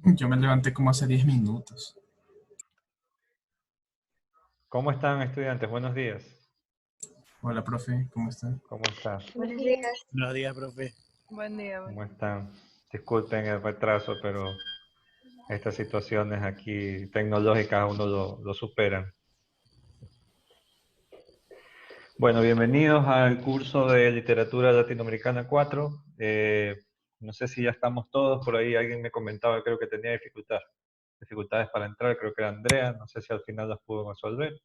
Yo me levanté como hace 10 minutos. ¿Cómo están, estudiantes? Buenos días. Hola, profe, ¿cómo está? ¿Cómo están? Buenos días. Buenos días, profe. Buen día, ¿Cómo están? Disculpen el retraso, pero estas situaciones aquí tecnológicas a uno lo superan. Bueno, bienvenidos al curso de Literatura Latinoamericana 4. No sé si ya estamos todos, por ahí alguien me comentaba, creo que tenía dificultades para entrar, creo que era Andrea, no sé si al final las pudo resolver.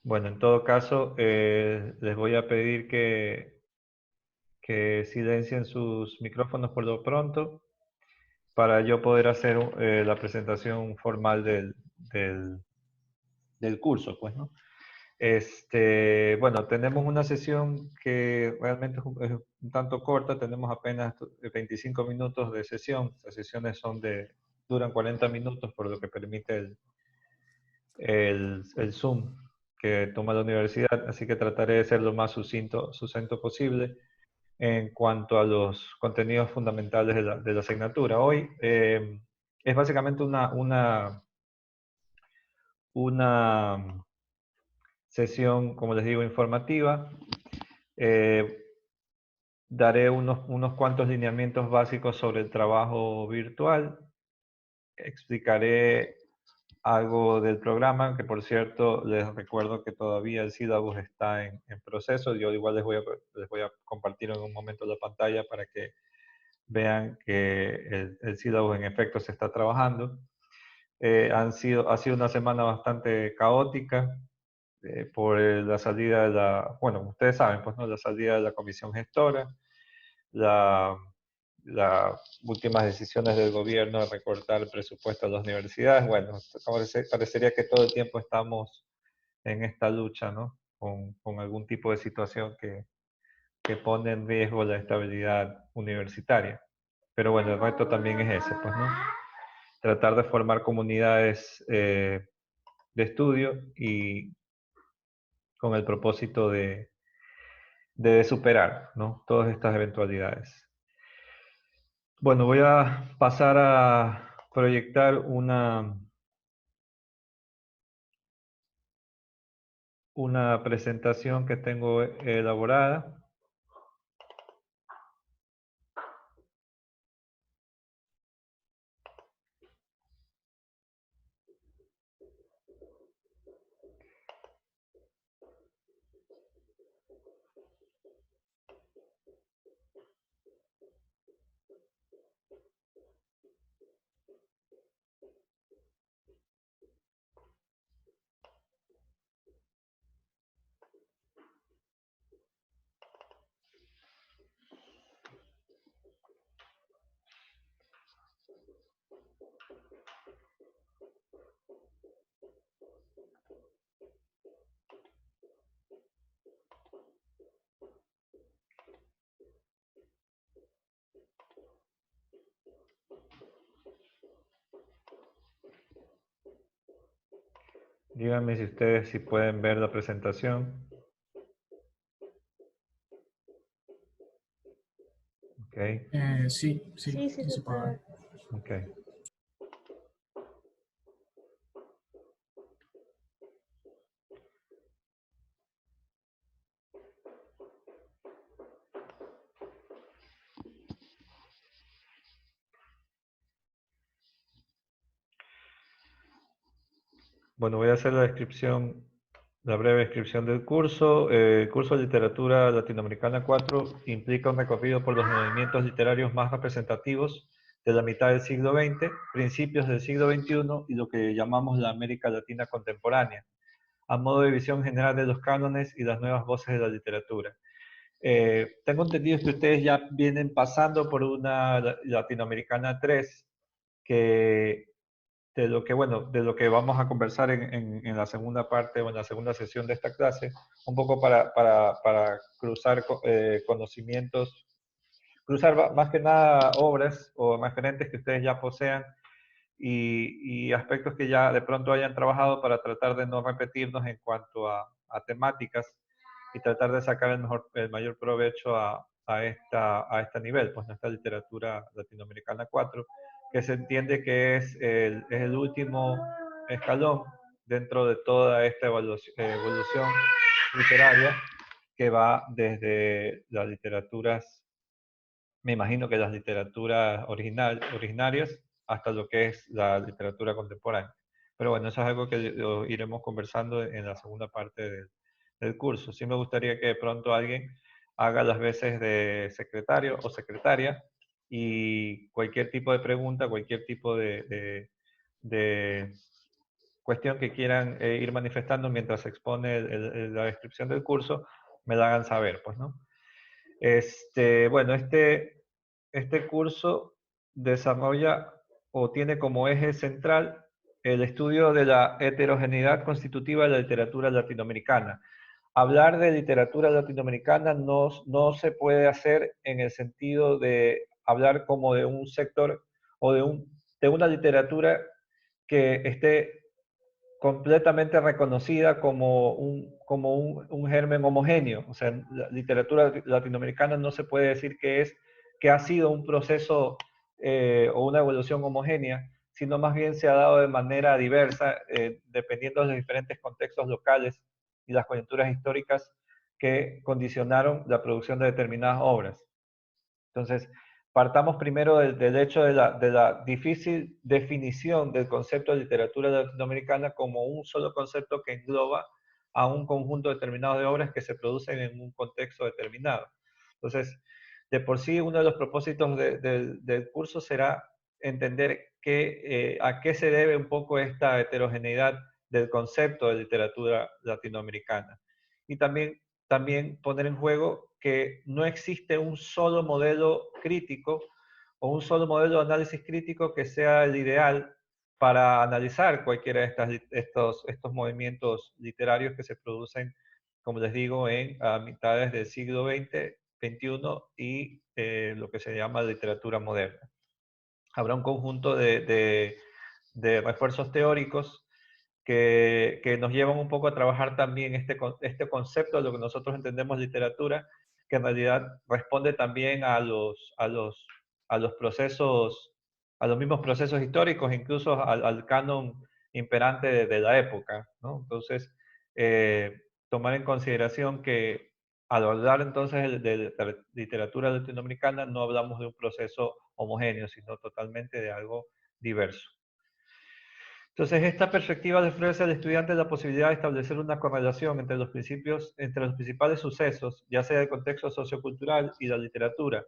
Bueno, en todo caso, les voy a pedir que silencien sus micrófonos por lo pronto para yo poder hacer la presentación formal del curso, pues, ¿no? Bueno, tenemos una sesión que realmente es un tanto corta, tenemos apenas 25 minutos de sesión. Las sesiones duran 40 minutos, por lo que permite el Zoom que toma la universidad, así que trataré de ser lo más sucinto posible en cuanto a los contenidos fundamentales de la asignatura. Hoy es básicamente una sesión, como les digo, informativa. Daré unos cuantos lineamientos básicos sobre el trabajo virtual. Explicaré algo del programa, que por cierto les recuerdo que todavía el syllabus está en proceso. Yo igual les voy a compartir en un momento la pantalla para que vean que el syllabus en efecto se está trabajando. Ha sido una semana bastante caótica por la salida de bueno, ustedes saben, pues, ¿no? La salida de la comisión gestora, la, las últimas decisiones del gobierno de recortar el presupuesto a las universidades. Bueno, parecería que todo el tiempo estamos en esta lucha, ¿no? Con algún tipo de situación que pone en riesgo la estabilidad universitaria. Pero bueno, el reto también es ese, pues, ¿no? Tratar de formar comunidades de estudio y con el propósito de superar, ¿no? Todas estas eventualidades. Bueno, voy a pasar a proyectar una presentación que tengo elaborada. Díganme si ustedes si pueden ver la presentación. Ok, Sí, sí, Sí, sí sí se se puede puede ver. ver. ok. Bueno, voy a hacer la descripción, la breve descripción del curso. El curso de Literatura Latinoamericana 4 implica un recorrido por los movimientos literarios más representativos de la mitad del siglo XX, principios del siglo XXI y lo que llamamos la América Latina contemporánea, a modo de visión general de los cánones y las nuevas voces de la literatura. Tengo entendido que ustedes ya vienen pasando por una Latinoamericana 3, que bueno, de lo que vamos a conversar en la segunda parte o en la segunda sesión de esta clase, un poco para cruzar conocimientos, cruzar más que nada obras o referentes que ustedes ya posean y aspectos que ya de pronto hayan trabajado para tratar de no repetirnos en cuanto a temáticas y tratar de sacar el mayor provecho a este nivel, pues nuestra literatura latinoamericana 4, que se entiende que es el último escalón dentro de toda esta evolución literaria que va desde las literaturas, me imagino que las literaturas originarias hasta lo que es la literatura contemporánea. Pero bueno, eso es algo que lo iremos conversando en la segunda parte del curso. Sí me gustaría que de pronto alguien haga las veces de secretario o secretaria y cualquier tipo de pregunta, cualquier tipo de cuestión que quieran ir manifestando mientras se expone la descripción del curso, me la hagan saber, pues, ¿no? Bueno, este curso desarrolla o tiene como eje central el estudio de la heterogeneidad constitutiva de la literatura latinoamericana. Hablar de literatura latinoamericana no se puede hacer en el sentido de hablar como de un sector o de una literatura que esté completamente reconocida como un germen homogéneo. O sea, la literatura latinoamericana no se puede decir que ha sido un proceso o una evolución homogénea, sino más bien se ha dado de manera diversa, dependiendo de los diferentes contextos locales y las coyunturas históricas que condicionaron la producción de determinadas obras. Entonces, partamos primero del hecho de la difícil definición del concepto de literatura latinoamericana como un solo concepto que engloba a un conjunto determinado de obras que se producen en un contexto determinado. Entonces, de por sí, uno de los propósitos del curso será entender a qué se debe un poco esta heterogeneidad del concepto de literatura latinoamericana. Y también poner en juego que no existe un solo modelo crítico o un solo modelo de análisis crítico que sea el ideal para analizar cualquiera de estos movimientos literarios que se producen, como les digo, a mitades del siglo XX, XXI y lo que se llama literatura moderna. Habrá un conjunto de refuerzos teóricos que nos llevan un poco a trabajar también este concepto de lo que nosotros entendemos literatura, que en realidad responde también a los procesos, a los mismos procesos históricos, incluso al canon imperante de la época, ¿no? Entonces, tomar en consideración que al hablar entonces de literatura latinoamericana no hablamos de un proceso homogéneo, sino totalmente de algo diverso. Entonces, esta perspectiva le ofrece al estudiante la posibilidad de establecer una correlación entre los principales sucesos, ya sea el contexto sociocultural y la literatura,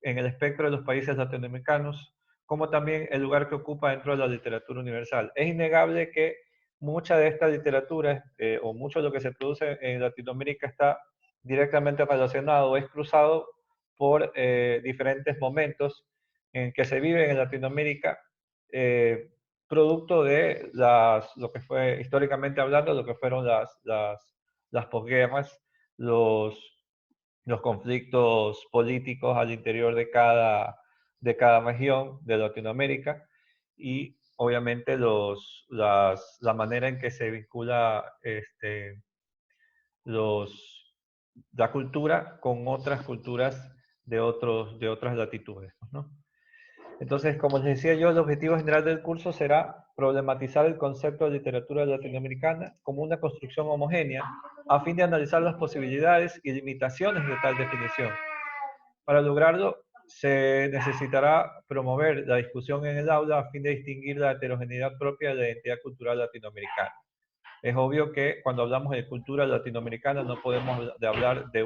en el espectro de los países latinoamericanos, como también el lugar que ocupa dentro de la literatura universal. Es innegable que mucha de esta literatura, o mucho de lo que se produce en Latinoamérica, está directamente relacionado o es cruzado por diferentes momentos en que se vive en Latinoamérica, producto de lo que fue, históricamente hablando, lo que fueron las posguerras, los conflictos políticos al interior de cada región de Latinoamérica y obviamente la manera en que se vincula la cultura con otras culturas de otras latitudes, ¿no? Entonces, como les decía yo, el objetivo general del curso será problematizar el concepto de literatura latinoamericana como una construcción homogénea, a fin de analizar las posibilidades y limitaciones de tal definición. Para lograrlo, se necesitará promover la discusión en el aula a fin de distinguir la heterogeneidad propia de la identidad cultural latinoamericana. Es obvio que cuando hablamos de cultura latinoamericana no podemos hablar de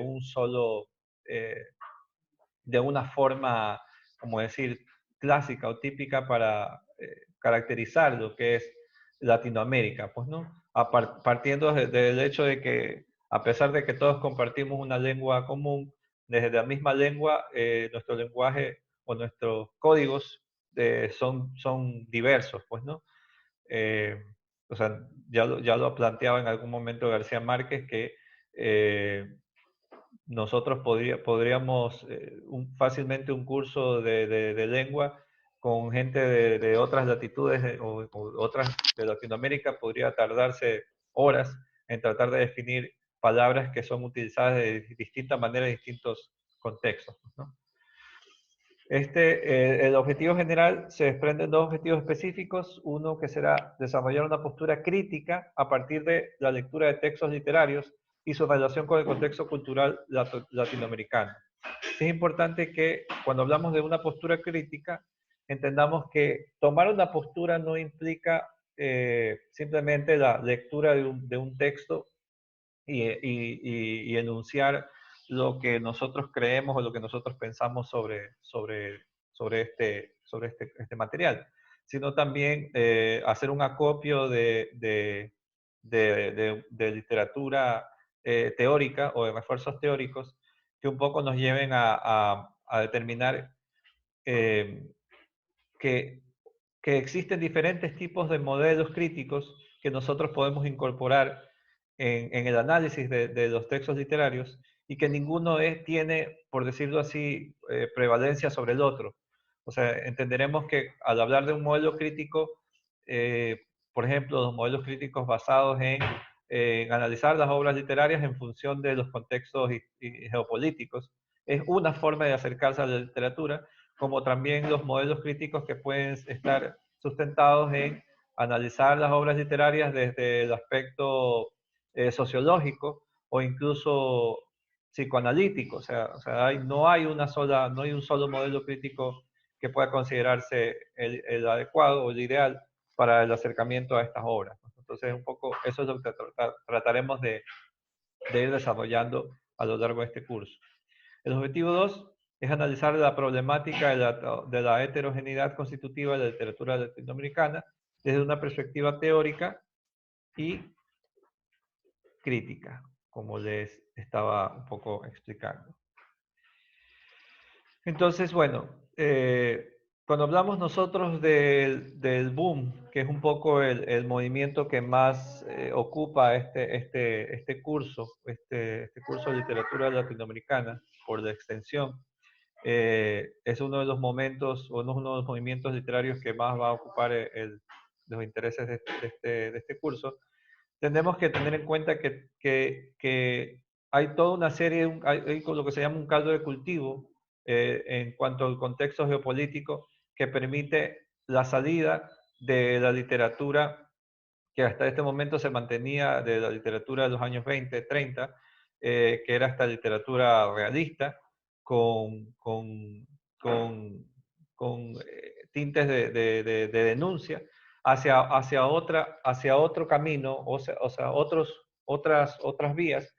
de una forma, como decir, clásica o típica para caracterizar lo que es Latinoamérica, pues, ¿no? Partiendo del hecho de que, a pesar de que todos compartimos una lengua común, desde la misma lengua, nuestro lenguaje o nuestros códigos son diversos, pues, ¿no? O sea, ya lo planteaba en algún momento García Márquez, que nosotros podríamos fácilmente un curso de lengua con gente de otras latitudes o otras de Latinoamérica podría tardarse horas en tratar de definir palabras que son utilizadas de distintas maneras en distintos contextos, ¿no? El objetivo general se desprende de dos objetivos específicos. Uno que será desarrollar una postura crítica a partir de la lectura de textos literarios y su relación con el contexto cultural latinoamericano. Es importante que cuando hablamos de una postura crítica, entendamos que tomar una postura no implica simplemente la lectura de un texto y enunciar lo que nosotros creemos o lo que nosotros pensamos sobre este material, sino también hacer un acopio de literatura teórica o de refuerzos teóricos que un poco nos lleven a determinar eh, que, que existen diferentes tipos de modelos críticos que nosotros podemos incorporar en el análisis de los textos literarios y que ninguno tiene, por decirlo así, prevalencia sobre el otro. O sea, entenderemos que al hablar de un modelo crítico, por ejemplo, los modelos críticos basados en analizar las obras literarias en función de los contextos y geopolíticos, es una forma de acercarse a la literatura, como también los modelos críticos que pueden estar sustentados en analizar las obras literarias desde el aspecto sociológico o incluso psicoanalítico. O sea no hay un solo modelo crítico que pueda considerarse el adecuado o el ideal para el acercamiento a estas obras. Entonces, un poco eso es lo que trataremos de ir desarrollando a lo largo de este curso. El objetivo 2 es analizar la problemática de la heterogeneidad constitutiva de la literatura latinoamericana desde una perspectiva teórica y crítica, como les estaba un poco explicando. Entonces, bueno, cuando hablamos nosotros del boom, que es un poco el movimiento que más ocupa este curso de literatura latinoamericana, por la extensión, es uno de los momentos, o uno de los movimientos literarios que más va a ocupar los intereses de este curso. Tenemos que tener en cuenta que hay toda una serie, hay lo que se llama un caldo de cultivo en cuanto al contexto geopolítico que permite la salida de la literatura que hasta este momento se mantenía, de la literatura de los años 20, 30, que era esta literatura realista, con, con, con tintes de denuncia, hacia otro camino, o sea otras vías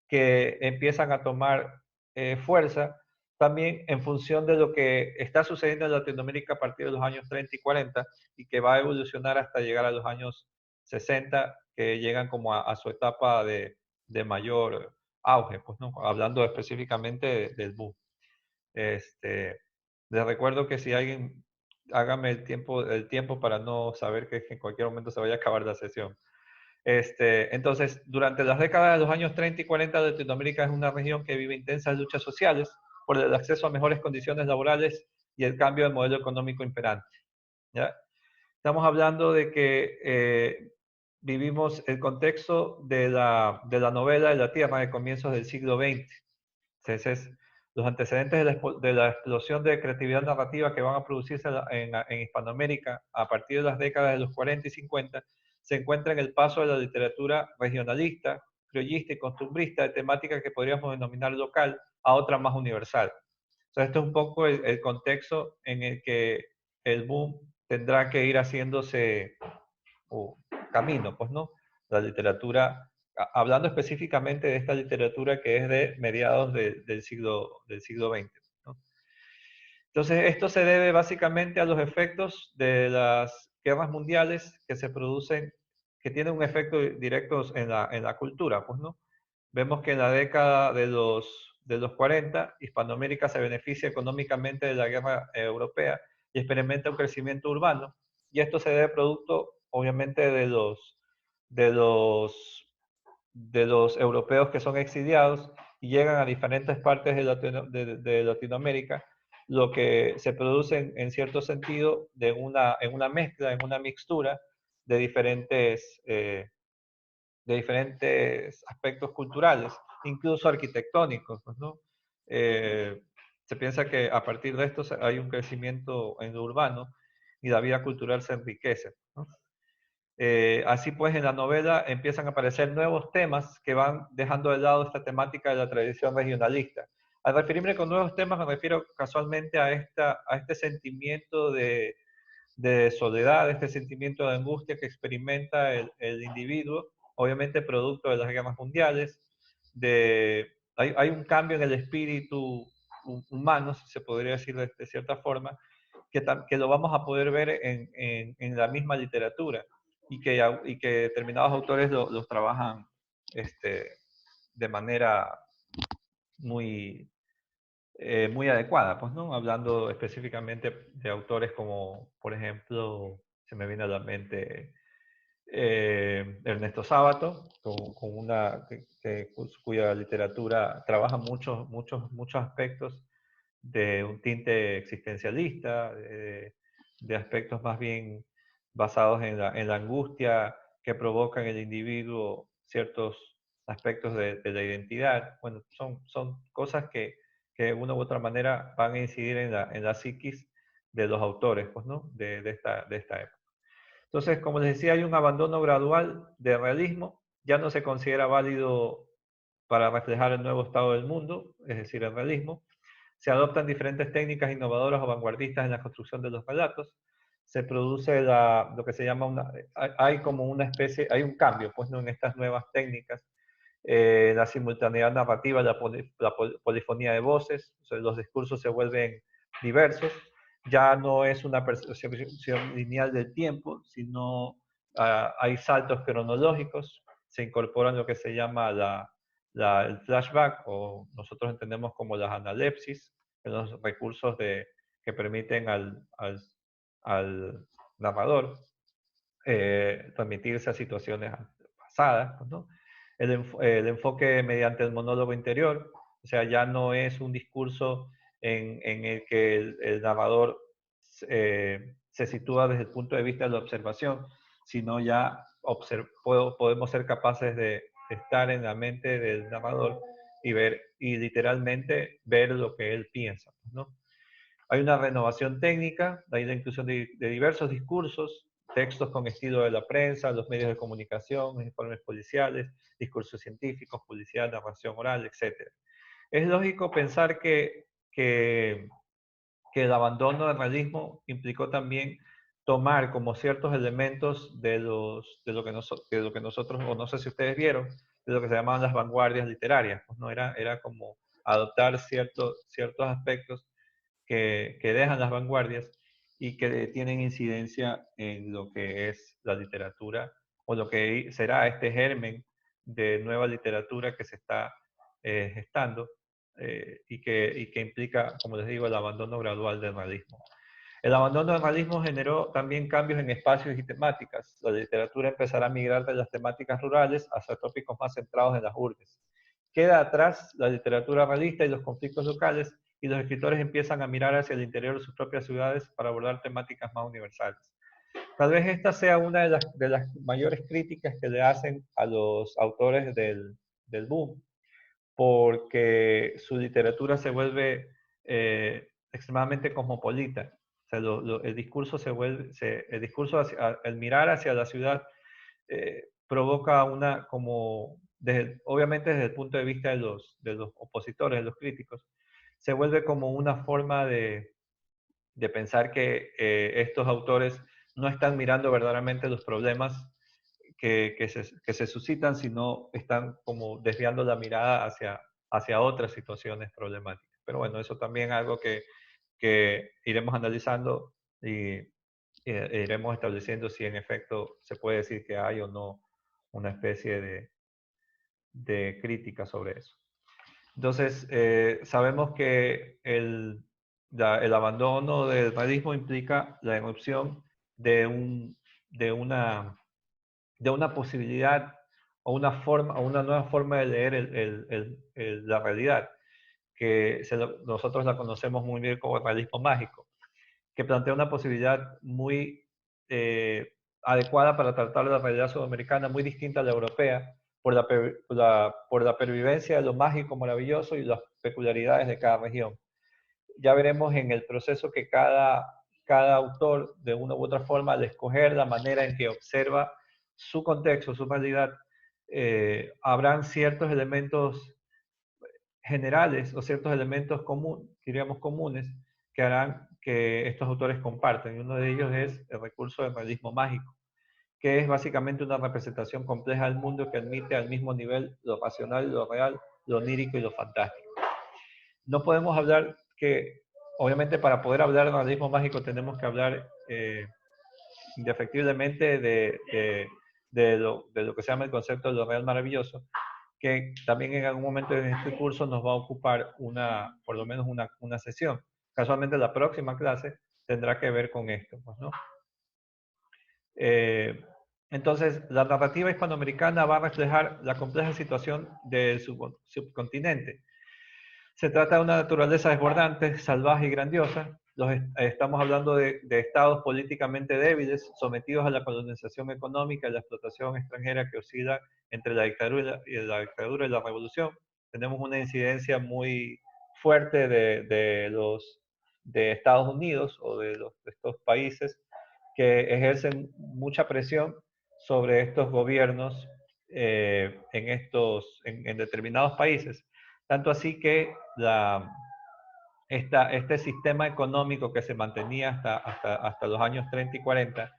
que empiezan a tomar fuerza también en función de lo que está sucediendo en Latinoamérica a partir de los años 30 y 40 y que va a evolucionar hasta llegar a los años 60, que llegan como a su etapa de mayor auge, pues, ¿no? Hablando específicamente del boom. Les recuerdo que si alguien, hágame el tiempo para no saber que en cualquier momento se vaya a acabar la sesión. Entonces, durante las décadas de los años 30 y 40, Latinoamérica es una región que vive intensas luchas sociales por el acceso a mejores condiciones laborales y el cambio de modelo económico imperante, ¿ya? Estamos hablando de que vivimos el contexto de la novela de la Tierra de comienzos del siglo XX. Entonces, los antecedentes de la explosión de creatividad narrativa que van a producirse en Hispanoamérica a partir de las décadas de los 40 y 50 se encuentra en el paso de la literatura regionalista, criollista y costumbrista de temática que podríamos denominar local a otra más universal. Entonces, esto es un poco el contexto en el que el boom tendrá que ir haciéndose camino, pues, ¿no? La literatura, hablando específicamente de esta literatura que es de mediados del siglo XX, ¿no? Entonces, esto se debe básicamente a los efectos de las guerras mundiales que se producen, que tienen un efecto directo en la cultura, pues, ¿no? Vemos que en la década de los 40, Hispanoamérica se beneficia económicamente de la guerra europea y experimenta un crecimiento urbano. Y esto se debe producto, obviamente, de los europeos que son exiliados y llegan a diferentes partes de Latinoamérica, lo que se produce en cierto sentido en una mezcla, en una mixtura de diferentes diferentes aspectos culturales, incluso arquitectónicos, pues, ¿no? Se piensa que a partir de esto hay un crecimiento en lo urbano y la vida cultural se enriquece, ¿no? Así pues, en la novela empiezan a aparecer nuevos temas que van dejando de lado esta temática de la tradición regionalista. Al referirme con nuevos temas, me refiero casualmente a este sentimiento de soledad, este sentimiento de angustia que experimenta el individuo, obviamente producto de las guerras mundiales. Hay un cambio en el espíritu humano, si se podría decir de cierta forma, que lo vamos a poder ver en la misma literatura y que determinados autores los trabajan de manera muy, muy adecuada, pues, ¿no? Hablando específicamente de autores como, por ejemplo, se me viene a la mente Ernesto Sábato, cuya literatura trabaja muchos aspectos de un tinte existencialista, de aspectos más bien basados en la angustia que provoca en el individuo ciertos aspectos de la identidad. Bueno, son cosas que de una u otra manera van a incidir en la psiquis de los autores, pues, ¿no? De esta época. Entonces, como les decía, hay un abandono gradual del realismo, ya no se considera válido para reflejar el nuevo estado del mundo, es decir, el realismo. Se adoptan diferentes técnicas innovadoras o vanguardistas en la construcción de los relatos. Se produce lo que se llama hay como una especie, hay un cambio, pues, ¿no? En estas nuevas técnicas, la simultaneidad narrativa, la polifonía de voces, o sea, los discursos se vuelven diversos, ya no es una percepción lineal del tiempo, sino hay saltos cronológicos, se incorporan lo que se llama el flashback, o nosotros entendemos como las analepsis, los recursos que permiten al narrador transmitirse a situaciones pasadas, ¿no? El enfoque mediante el monólogo interior, o sea, ya no es un discurso en el que el narrador se sitúa desde el punto de vista de la observación, sino ya podemos ser capaces de estar en la mente del narrador y ver, y literalmente ver lo que él piensa, ¿no? Hay una renovación técnica, hay la inclusión de diversos discursos, textos con estilo de la prensa, los medios de comunicación, informes policiales, discursos científicos, publicidad, narración oral, etc. Es lógico pensar que el abandono del realismo implicó también tomar como ciertos elementos de lo que nosotros, o no sé si ustedes vieron, de lo que se llamaban las vanguardias literarias, pues, ¿no? Era como adoptar ciertos aspectos que dejan las vanguardias y que tienen incidencia en lo que es la literatura o lo que será este germen de nueva literatura que se está gestando y que implica, como les digo, el abandono gradual del realismo. El abandono del realismo generó también cambios en espacios y temáticas. La literatura empezará a migrar de las temáticas rurales hacia tópicos más centrados en las urbes. Queda atrás la literatura realista y los conflictos locales, y los escritores empiezan a mirar hacia el interior de sus propias ciudades para abordar temáticas más universales. Tal vez esta sea una de las mayores críticas que le hacen a los autores del boom, porque su literatura se vuelve extremadamente cosmopolita. O sea, el discurso el mirar hacia la ciudad provoca obviamente desde el punto de vista de los opositores, de los críticos, se vuelve como una forma de pensar que estos autores no están mirando verdaderamente los problemas que se suscitan, sino están como desviando la mirada hacia otras situaciones problemáticas. Pero bueno, eso también es algo que iremos analizando y iremos estableciendo si en efecto se puede decir que hay o no una especie de crítica sobre eso. Entonces, sabemos que el abandono del realismo implica la irrupción de una posibilidad o una nueva forma de leer la realidad, que nosotros la conocemos muy bien como el realismo mágico, que plantea una posibilidad muy adecuada para tratar la realidad sudamericana, muy distinta a la europea, por la pervivencia de lo mágico, maravilloso y las peculiaridades de cada región. Ya veremos en el proceso que cada autor, de una u otra forma, al escoger la manera en que observa su contexto, su realidad, habrán ciertos elementos generales o ciertos elementos diríamos comunes, que harán que estos autores compartan. Y uno de ellos es el recurso del realismo mágico, que es básicamente una representación compleja del mundo que admite al mismo nivel lo racional y lo real, lo onírico y lo fantástico. No podemos hablar que, obviamente para poder hablar de realismo mágico tenemos que hablar indefectiblemente de lo que se llama el concepto de lo real maravilloso, que también en algún momento en este curso nos va a ocupar por lo menos una sesión. Casualmente la próxima clase tendrá que ver con esto, pues, ¿no? Entonces, la narrativa hispanoamericana va a reflejar la compleja situación del subcontinente. Se trata de una naturaleza desbordante, salvaje y grandiosa. Estamos hablando de estados políticamente débiles, sometidos a la colonización económica y la explotación extranjera que oscila entre la dictadura y la revolución. Tenemos una incidencia muy fuerte de Estados Unidos o de estos países que ejercen mucha presión sobre estos gobiernos en determinados países. Tanto así que este sistema económico que se mantenía hasta los años 30 y 40,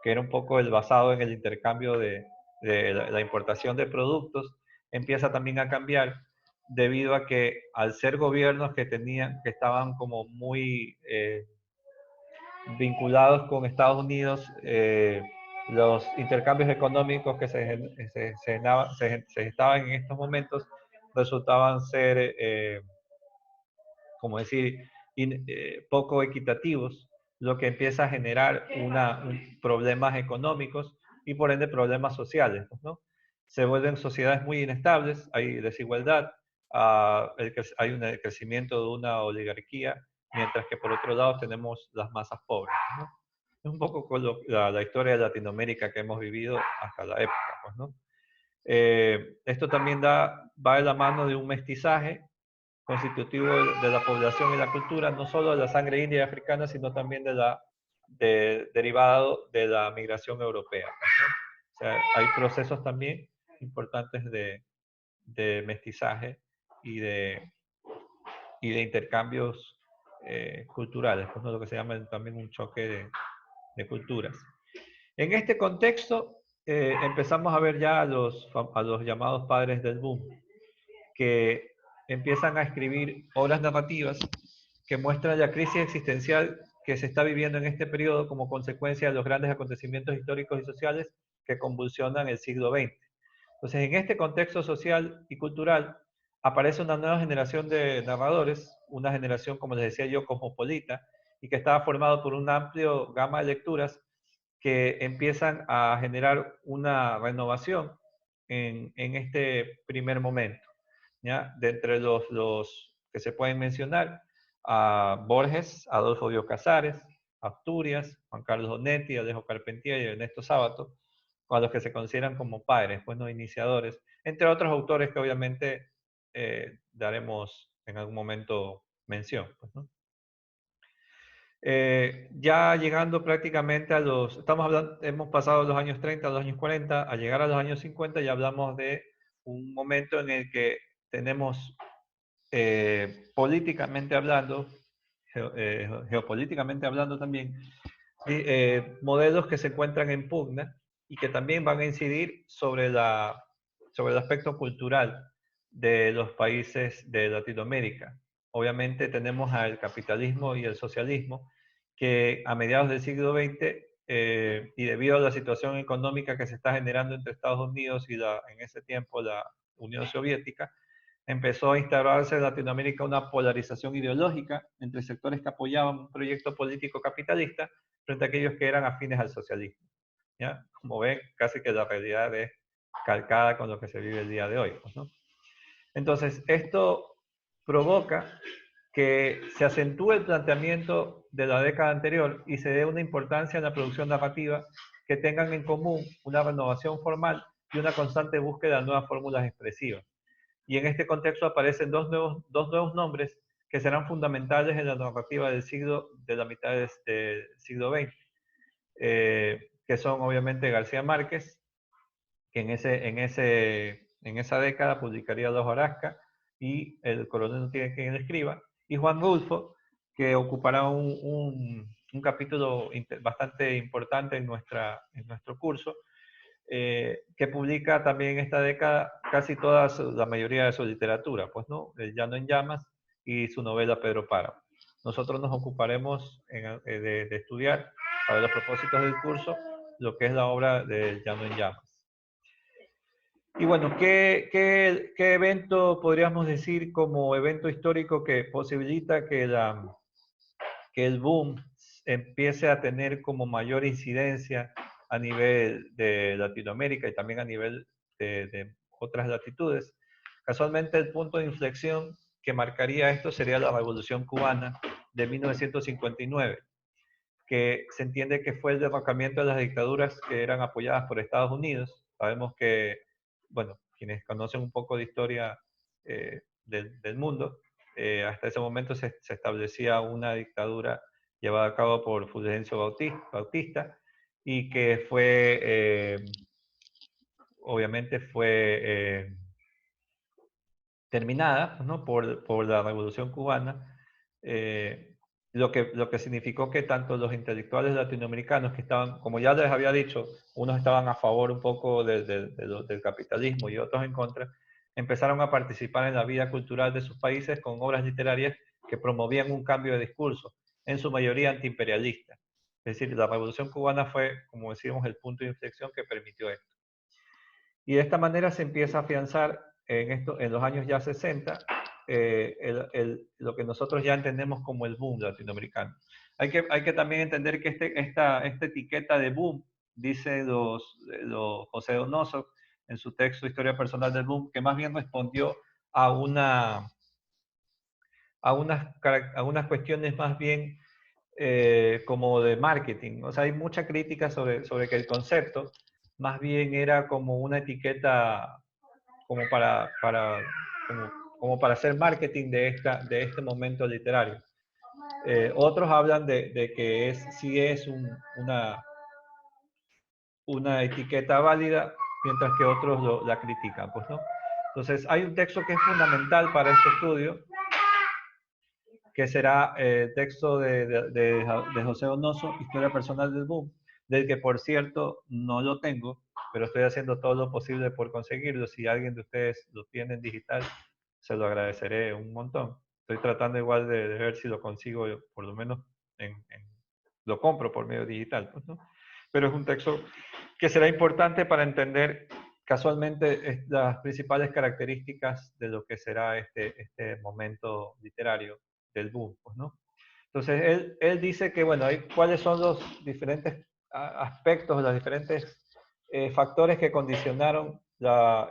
que era un poco basado en el intercambio de la importación de productos, empieza también a cambiar debido a que al ser gobiernos que estaban como muy vinculados con Estados Unidos, los intercambios económicos que se estaban en estos momentos resultaban ser, como decir, poco equitativos, lo que empieza a generar problemas económicos y por ende problemas sociales, ¿no? Se vuelven sociedades muy inestables, hay desigualdad, hay un crecimiento de una oligarquía, mientras que por otro lado tenemos las masas pobres, ¿no? Es un poco con la historia de Latinoamérica que hemos vivido hasta la época, pues, ¿no? Esto también va de la mano de un mestizaje constitutivo de la población y la cultura, no solo de la sangre india y africana, sino también derivado de la migración europea, ¿no? O sea, hay procesos también importantes de mestizaje y de intercambios culturales, pues, ¿no? Lo que se llama también un choque de culturas. En este contexto empezamos a ver ya a los llamados padres del boom, que empiezan a escribir obras narrativas que muestran la crisis existencial que se está viviendo en este periodo como consecuencia de los grandes acontecimientos históricos y sociales que convulsionan el siglo XX. Entonces, en este contexto social y cultural aparece una nueva generación de narradores, una generación, como les decía yo, cosmopolita, y que estaba formado por una amplia gama de lecturas que empiezan a generar una renovación en este primer momento, ¿ya? De entre los que se pueden mencionar, a Borges, Adolfo Bioy Casares, Asturias, Juan Carlos Onetti, Alejo Carpentier y Ernesto Sábato, a los que se consideran como padres, pues, no, iniciadores, entre otros autores que obviamente daremos en algún momento mención, pues, ¿no? Ya llegando prácticamente hemos pasado los años 30, los años 40, a llegar a los años 50 ya hablamos de un momento en el que tenemos políticamente hablando, geopolíticamente hablando también, modelos que se encuentran en pugna y que también van a incidir sobre el aspecto cultural de los países de Latinoamérica. Obviamente tenemos al capitalismo y el socialismo que a mediados del siglo XX y debido a la situación económica que se está generando entre Estados Unidos y en ese tiempo la Unión Soviética, empezó a instaurarse en Latinoamérica una polarización ideológica entre sectores que apoyaban un proyecto político capitalista frente a aquellos que eran afines al socialismo, ¿ya? Como ven, casi que la realidad es calcada con lo que se vive el día de hoy, pues, ¿no? Entonces, esto provoca que se acentúe el planteamiento de la década anterior y se dé una importancia en la producción narrativa que tengan en común una renovación formal y una constante búsqueda de nuevas fórmulas expresivas. Y en este contexto aparecen dos nuevos nombres que serán fundamentales en la narrativa de la mitad del siglo XX, que son obviamente García Márquez, que en esa década publicaría Los Hojarasca y El coronel no tiene quien le escriba, y Juan Rulfo, que ocupará un capítulo bastante importante en nuestro curso, que publica también en esta década casi la mayoría de su literatura, pues, ¿no? El Llano en Llamas y su novela Pedro Páramo. Nosotros nos ocuparemos de estudiar, para los propósitos del curso, lo que es la obra del Llano en Llamas. Y bueno, ¿qué evento podríamos decir como evento histórico que posibilita que el boom empiece a tener como mayor incidencia a nivel de Latinoamérica y también a nivel de otras latitudes? Casualmente, el punto de inflexión que marcaría esto sería la Revolución Cubana de 1959, que se entiende que fue el derrocamiento de las dictaduras que eran apoyadas por Estados Unidos. Sabemos que, bueno, quienes conocen un poco de historia del mundo, hasta ese momento se establecía una dictadura llevada a cabo por Fulgencio Bautista y que obviamente fue terminada, ¿no? por la Revolución Cubana, lo que significó que tanto los intelectuales latinoamericanos que estaban, como ya les había dicho, unos estaban a favor un poco del capitalismo y otros en contra, empezaron a participar en la vida cultural de sus países con obras literarias que promovían un cambio de discurso, en su mayoría antiimperialista. Es decir, la Revolución Cubana fue, como decíamos, el punto de inflexión que permitió esto. Y de esta manera se empieza a afianzar en los años ya 60 lo que nosotros ya entendemos como el boom latinoamericano. Hay que también entender que esta etiqueta de boom, dice José Donoso en su texto Historia Personal del Boom, que más bien respondió a unas cuestiones más bien como de marketing. O sea, hay mucha crítica sobre que el concepto más bien era como una etiqueta como para hacer marketing de este momento literario. Otros hablan de que sí es una etiqueta válida, mientras que otros la critican, pues, ¿no? Entonces, hay un texto que es fundamental para este estudio, que será el texto de José Donoso, Historia Personal del Boom, del que, por cierto, no lo tengo, pero estoy haciendo todo lo posible por conseguirlo. Si alguien de ustedes lo tiene en digital, se lo agradeceré un montón. Estoy tratando igual de ver si lo consigo, por lo menos lo compro por medio digital, pues, ¿no? Pero es un texto que será importante para entender casualmente las principales características de lo que será este momento literario del boom, pues, ¿no? Entonces, él dice que, bueno, cuáles son los diferentes aspectos, los diferentes factores que condicionaron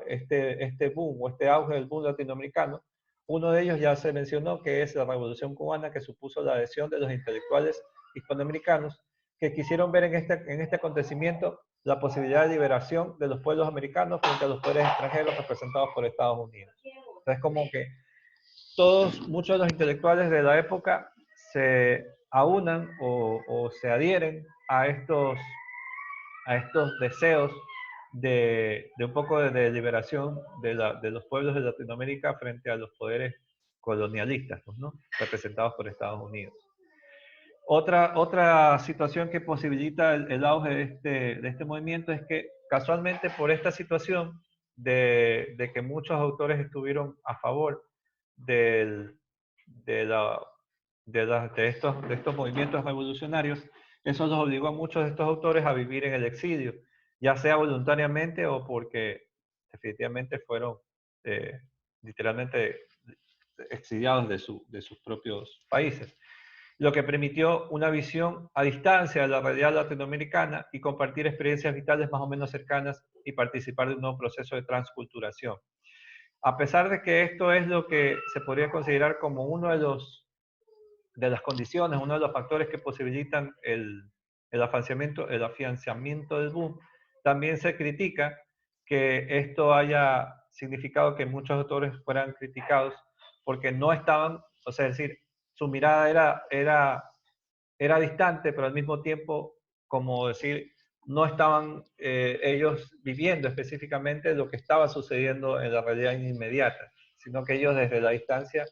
este boom o este auge del boom latinoamericano. Uno de ellos ya se mencionó, que es la Revolución Cubana, que supuso la adhesión de los intelectuales hispanoamericanos que quisieron ver en este acontecimiento la posibilidad de liberación de los pueblos americanos frente a los poderes extranjeros representados por Estados Unidos. Entonces, como que muchos de los intelectuales de la época se aunan o se adhieren a estos deseos de un poco de liberación de los pueblos de Latinoamérica frente a los poderes colonialistas, ¿no? representados por Estados Unidos. Otra situación que posibilita el auge de este movimiento es que casualmente por esta situación de que muchos autores estuvieron a favor de estos movimientos revolucionarios, eso los obligó a muchos de estos autores a vivir en el exilio, ya sea voluntariamente o porque definitivamente fueron literalmente exiliados de sus propios países, lo que permitió una visión a distancia de la realidad latinoamericana y compartir experiencias vitales más o menos cercanas y participar de un nuevo proceso de transculturación. A pesar de que esto es lo que se podría considerar como uno de las condiciones, uno de los factores que posibilitan el afianzamiento del boom, también se critica que esto haya significado que muchos autores fueran criticados porque no estaban, o sea, es decir, su mirada era distante, pero al mismo tiempo, como decir, no estaban ellos viviendo específicamente lo que estaba sucediendo en la realidad inmediata, sino que ellos desde la distancia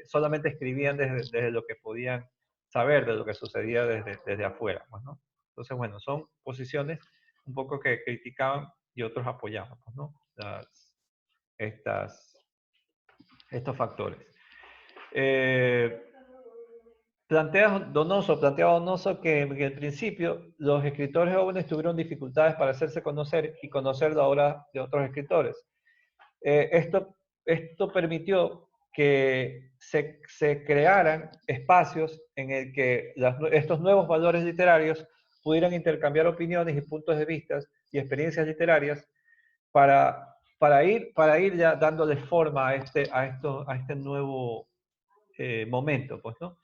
solamente escribían desde lo que podían saber de lo que sucedía desde afuera, pues, ¿no? Entonces, bueno, son posiciones un poco que criticaban y otros apoyaban, pues, ¿no? Estos factores. Plantea Donoso que en principio los escritores jóvenes tuvieron dificultades para hacerse conocer y conocer la obra de otros escritores. Esto permitió que se crearan espacios en el que estos nuevos valores literarios pudieran intercambiar opiniones y puntos de vista y experiencias literarias para ir ya dándole forma a este nuevo momento, pues, ¿no?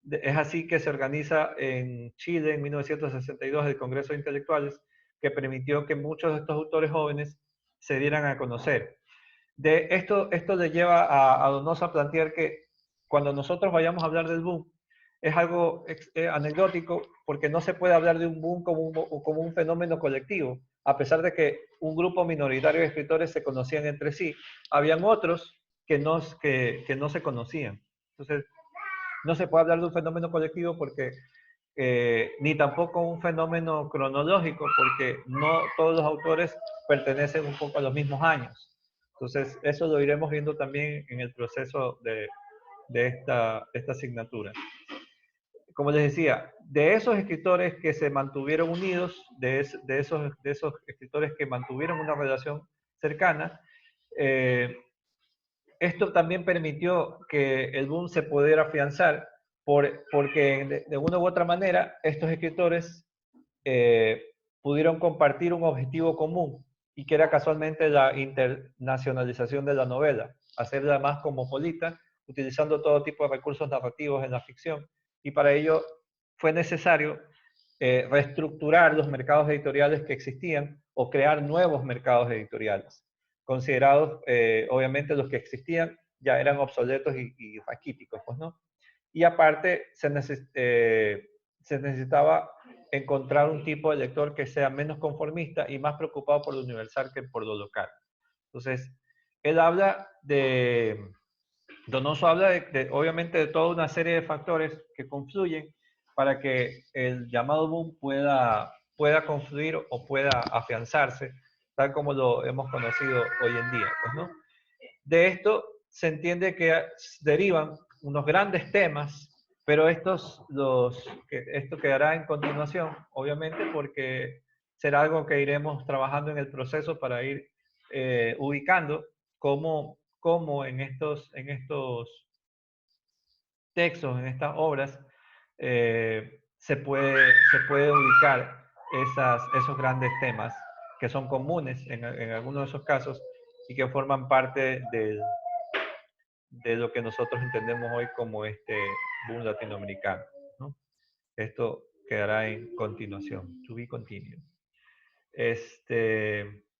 Es así que se organiza en Chile en 1962 el Congreso de Intelectuales, que permitió que muchos de estos autores jóvenes se dieran a conocer. Esto le lleva a Donoso a plantear que cuando nosotros vayamos a hablar del boom, es algo anecdótico porque no se puede hablar de un boom como un fenómeno colectivo. A pesar de que un grupo minoritario de escritores se conocían entre sí, habían otros que no se conocían. Entonces, no se puede hablar de un fenómeno colectivo porque ni tampoco un fenómeno cronológico, porque no todos los autores pertenecen un poco a los mismos años. Entonces, eso lo iremos viendo también en el proceso de esta asignatura. Como les decía, de esos escritores que se mantuvieron unidos, de esos escritores que mantuvieron una relación cercana, esto también permitió que el boom se pudiera afianzar porque de una u otra manera estos escritores pudieron compartir un objetivo común y que era casualmente la internacionalización de la novela, hacerla más cosmopolita, utilizando todo tipo de recursos narrativos en la ficción. Y para ello fue necesario reestructurar los mercados editoriales que existían o crear nuevos mercados editoriales, considerados, obviamente, los que existían ya eran obsoletos y raquíticos, pues, ¿no? Y aparte, se necesitaba encontrar un tipo de lector que sea menos conformista y más preocupado por lo universal que por lo local. Entonces, Donoso habla obviamente de toda una serie de factores que confluyen para que el llamado boom pueda confluir o pueda afianzarse, tal como lo hemos conocido hoy en día, pues, ¿no? De esto se entiende que derivan unos grandes temas, pero esto quedará en continuación, obviamente, porque será algo que iremos trabajando en el proceso para ir ubicando cómo en estos textos, en estas obras, se puede ubicar esos grandes temas que son comunes en algunos de esos casos y que forman parte de lo que nosotros entendemos hoy como este boom latinoamericano, ¿no? Esto quedará en continuación, to be continued.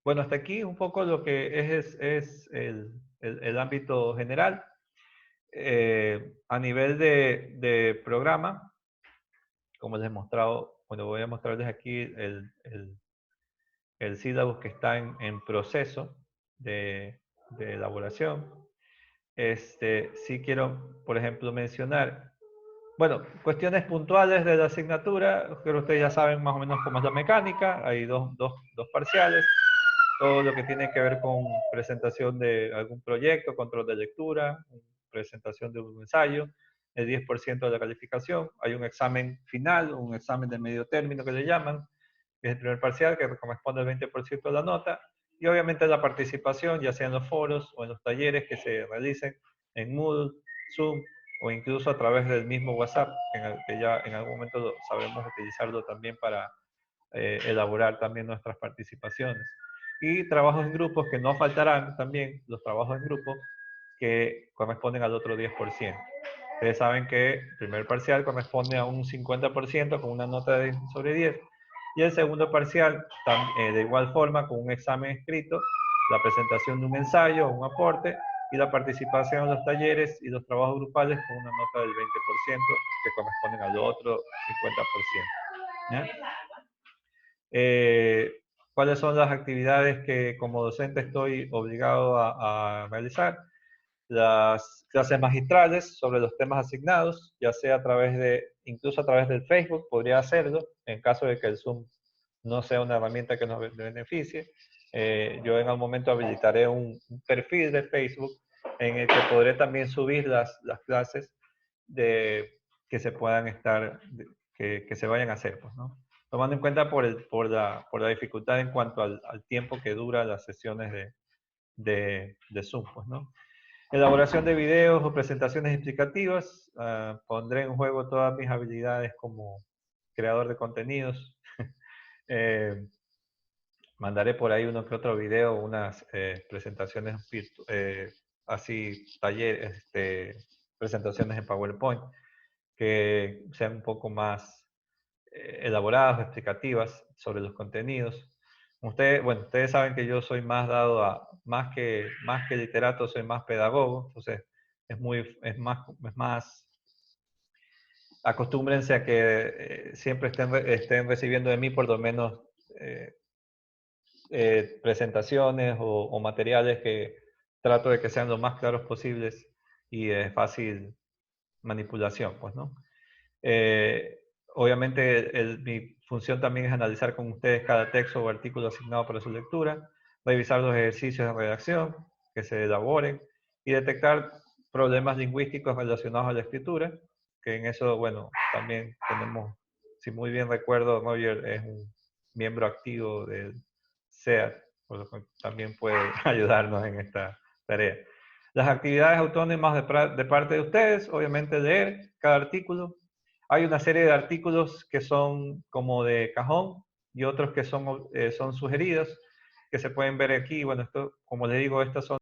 Bueno, hasta aquí un poco lo que es el ámbito general. A nivel de programa, como les he mostrado, bueno, voy a mostrarles aquí el syllabus que está en proceso de elaboración. Sí quiero, por ejemplo, mencionar, bueno, cuestiones puntuales de la asignatura. Creo que ustedes ya saben más o menos cómo es la mecánica. Hay dos parciales. Todo lo que tiene que ver con presentación de algún proyecto, control de lectura, presentación de un ensayo, el 10% de la calificación. Hay un examen final, un examen de medio término que le llaman, que es el primer parcial, que corresponde al 20% de la nota. Y obviamente la participación, ya sea en los foros o en los talleres que se realicen en Moodle, Zoom o incluso a través del mismo WhatsApp, que ya en algún momento sabemos utilizarlo también para elaborar también nuestras participaciones. Y trabajos en grupos, que no faltarán también los trabajos en grupo que corresponden al otro 10%. Ustedes saben que el primer parcial corresponde a un 50% con una nota de sobre 10 Y el segundo parcial, de igual forma, con un examen escrito, la presentación de un ensayo, un aporte, y la participación en los talleres y los trabajos grupales con una nota del 20% que corresponden al otro 50%. ¿Cuáles son las actividades que como docente estoy obligado a realizar? Las clases magistrales sobre los temas asignados, ya sea a través incluso a través del Facebook, podría hacerlo, en caso de que el Zoom no sea una herramienta que nos beneficie. Yo en algún momento habilitaré un perfil de Facebook en el que podré también subir las clases que se puedan que se vayan a hacer, pues, ¿no? Tomando en cuenta por la dificultad en cuanto al tiempo que dura las sesiones de Zoom, pues, ¿no? Elaboración de videos o presentaciones explicativas. Pondré en juego todas mis habilidades como creador de contenidos. Mandaré por ahí uno que otro video, unas presentaciones así, talleres, presentaciones en PowerPoint que sean un poco más elaboradas, explicativas sobre los contenidos. Ustedes saben que yo soy más dado a, más que literato, soy más pedagogo, entonces es más, acostúmbrense a que siempre estén recibiendo de mí por lo menos presentaciones o materiales que trato de que sean lo más claros posibles y de fácil manipulación, pues, ¿no? Obviamente mi función también es analizar con ustedes cada texto o artículo asignado para su lectura, revisar los ejercicios de redacción que se elaboren y detectar problemas lingüísticos relacionados a la escritura, que en eso, bueno, también tenemos, si muy bien recuerdo, Roger es un miembro activo del SEAT, por lo que también puede ayudarnos en esta tarea. Las actividades autónomas de parte de ustedes, obviamente leer cada artículo. Hay una serie de artículos que son como de cajón y otros que son sugeridos, que se pueden ver aquí. Bueno, esto, como les digo, estas son